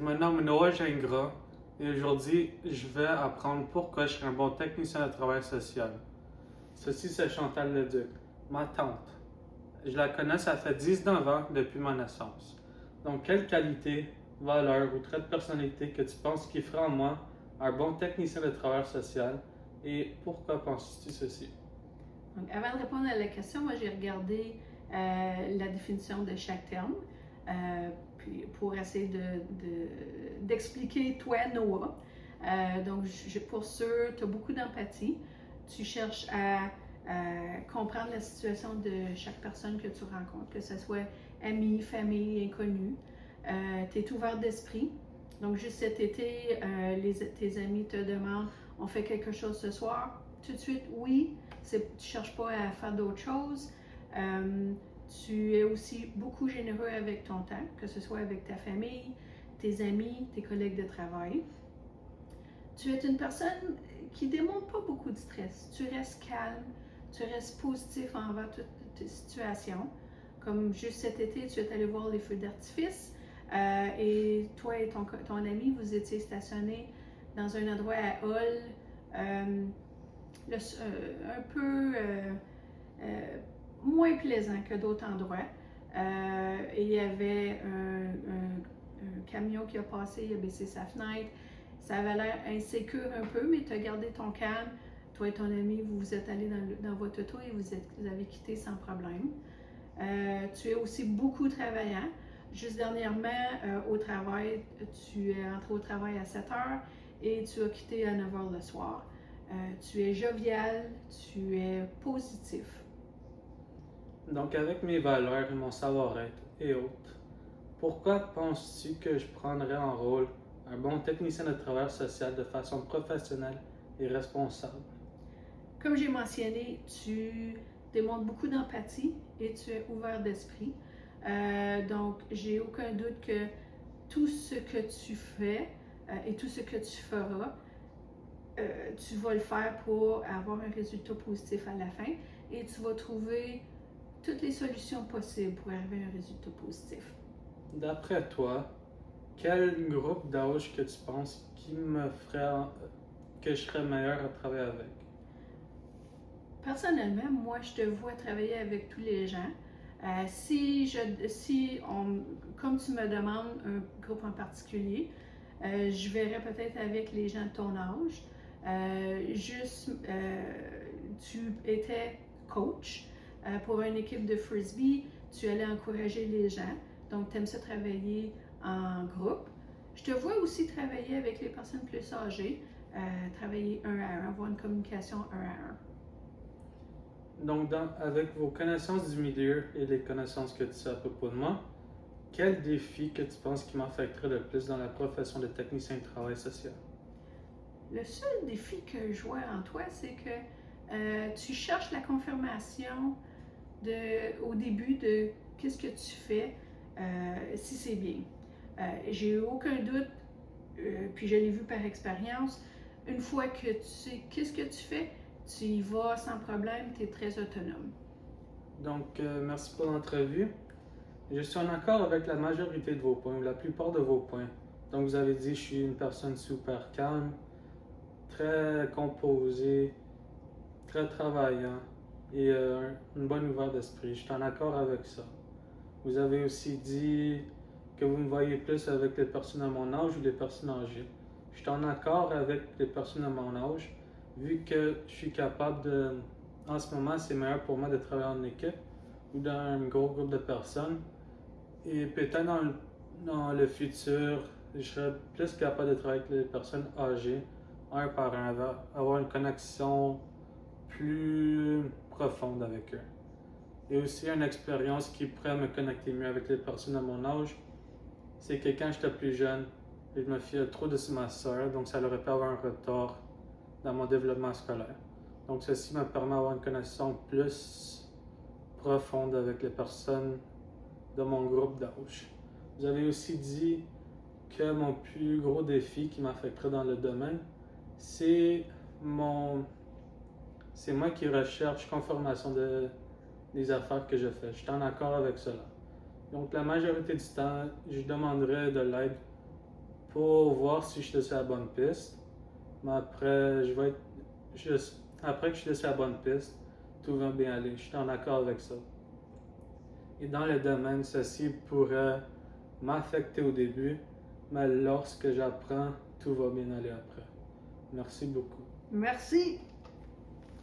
Je me nomme Noah Gingras et aujourd'hui, je vais apprendre pourquoi je suis un bon technicien de travail social. Ceci, c'est Chantal Leduc, ma tante. Je la connais, ça fait 19 ans depuis ma naissance. Donc, quelles qualités, valeurs ou traits de personnalité que tu penses qui feraient en moi un bon technicien de travail social et pourquoi penses-tu ceci? Donc, avant de répondre à la question, moi j'ai regardé la définition de chaque terme puis pour essayer d'expliquer toi, Noah. Donc, pour sûr, tu as beaucoup d'empathie. Tu cherches à comprendre la situation de chaque personne que tu rencontres, que ce soit amis, famille, inconnus. Tu es ouvert d'esprit. Donc, juste cet été, tes amis te demandent on fait quelque chose ce soir? Tout de suite, oui. Tu ne cherches pas à faire d'autres choses. Tu es aussi beaucoup généreux avec ton temps, que ce soit avec ta famille, tes amis, tes collègues de travail. Tu es une personne qui ne démontre pas beaucoup de stress. Tu restes calme, tu restes positif envers toutes tes situations. Comme juste cet été, tu es allé voir les feux d'artifice et toi et ton ami, vous étiez stationnés dans un endroit à Hull, un peu moins plaisant que d'autres endroits. Et il y avait un camion qui a passé, il a baissé sa fenêtre. Ça avait l'air insécure un peu, mais tu as gardé ton calme. Toi et ton ami, vous vous êtes allés dans votre auto et vous avez quitté sans problème. Tu es aussi beaucoup travaillant. Juste dernièrement, au travail, tu es entré au travail à 7 heures et tu as quitté à 9 heures le soir. Tu es jovial, tu es positif. Donc, avec mes valeurs, mon savoir-être et autres, pourquoi penses-tu que je prendrais en rôle un bon technicien de travail social de façon professionnelle et responsable? Comme j'ai mentionné, tu démontres beaucoup d'empathie et tu es ouvert d'esprit. Donc, j'ai aucun doute que tout ce que tu fais et tout ce que tu feras, tu vas le faire pour avoir un résultat positif à la fin et tu vas trouver toutes les solutions possibles pour arriver à un résultat positif. D'après toi, quel groupe d'âge que tu penses qui me ferait que je serais meilleur à travailler avec? Personnellement, moi, je te vois travailler avec tous les gens. Comme tu me demandes un groupe en particulier, je verrais peut-être avec les gens de ton âge. Tu étais coach pour une équipe de frisbee, tu allais encourager les gens, donc tu aimes ça travailler en groupe. Je te vois aussi travailler avec les personnes plus âgées, travailler un à un, avoir une communication un à un. Donc, avec vos connaissances du milieu et les connaissances que tu sais à propos de moi, quel défi que tu penses qui m'affecterait le plus dans la profession de technicien de travail social? Le seul défi que je vois en toi, c'est que tu cherches la confirmation au début de qu'est-ce que tu fais, si c'est bien. J'ai aucun doute, puis je l'ai vu par expérience, une fois que tu sais qu'est-ce que tu fais, tu y vas sans problème, tu es très autonome. Donc, merci pour l'entrevue. Je suis en accord avec la majorité de vos points, ou la plupart de vos points. Donc, vous avez dit que je suis une personne super calme, très composée, très travaillant et une bonne ouverture d'esprit. Je suis en accord avec ça. Vous avez aussi dit que vous me voyez plus avec les personnes à mon âge ou les personnes âgées. Je suis en accord avec les personnes à mon âge, vu que je suis capable de... En ce moment, c'est meilleur pour moi de travailler en équipe ou dans un gros groupe de personnes. Et peut-être dans le futur, je serai plus capable de travailler avec les personnes âgées, un par un, avoir une connexion plus profonde avec eux. Et aussi une expérience qui pourrait me connecter mieux avec les personnes de mon âge, c'est que quand j'étais plus jeune, je me fiais trop de ma soeur, donc ça aurait pu avoir un retard dans mon développement scolaire. Donc ceci me permet d'avoir une connexion plus profonde avec les personnes de mon groupe d'âge. Vous avez aussi dit que mon plus gros défi qui m'affecterait dans le domaine, c'est moi qui recherche confirmation des affaires que je fais. Je suis en accord avec cela. Donc la majorité du temps, je demanderais de l'aide pour voir si je suis sur la bonne piste. Mais après, après que je suis sur la bonne piste, tout va bien aller. Je suis en accord avec ça. Et dans le domaine, ceci pourrait m'affecter au début, mais lorsque j'apprends, tout va bien aller après. Merci beaucoup. Merci.